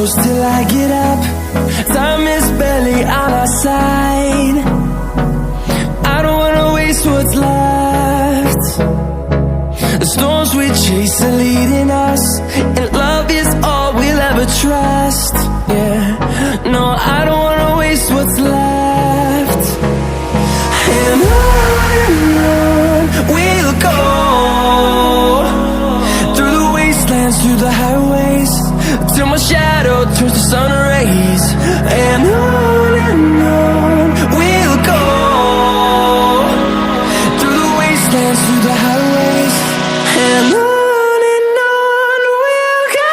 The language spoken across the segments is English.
close till I get up. Time is barely on our side. I don't wanna waste what's left. The storms we chase are leading us, and love is all we'll ever trust. Yeah, no, I don't wanna waste what's left. And on we'll go, through the wastelands, through the highways, till my shadow turns to sun rays. And on we'll go, through the wastelands, through the highways, and on we'll go.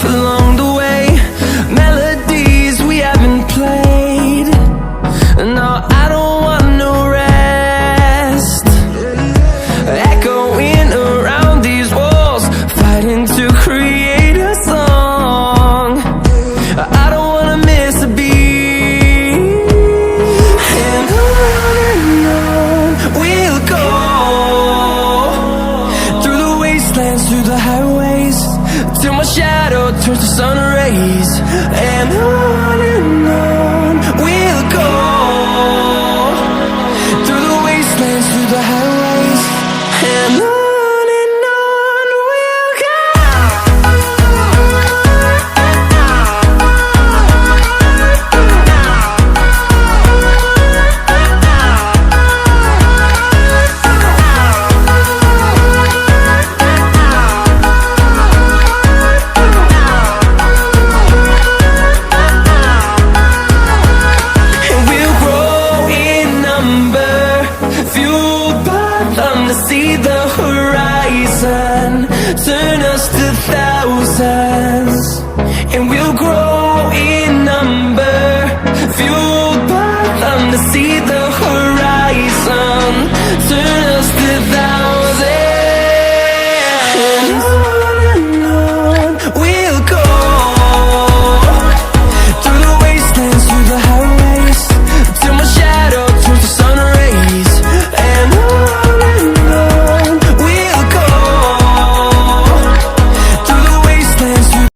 Along the way, melodies we haven't played. No, I don't want no rest. Echoing around these walls, fighting to create a song. I don't wanna miss a beat. And on we'll go, through the wastelands, through the highways, till my shadow turns to sun rays. And on we'll go, through the wastelands, through the highways, and on we'll go. To see the horizon.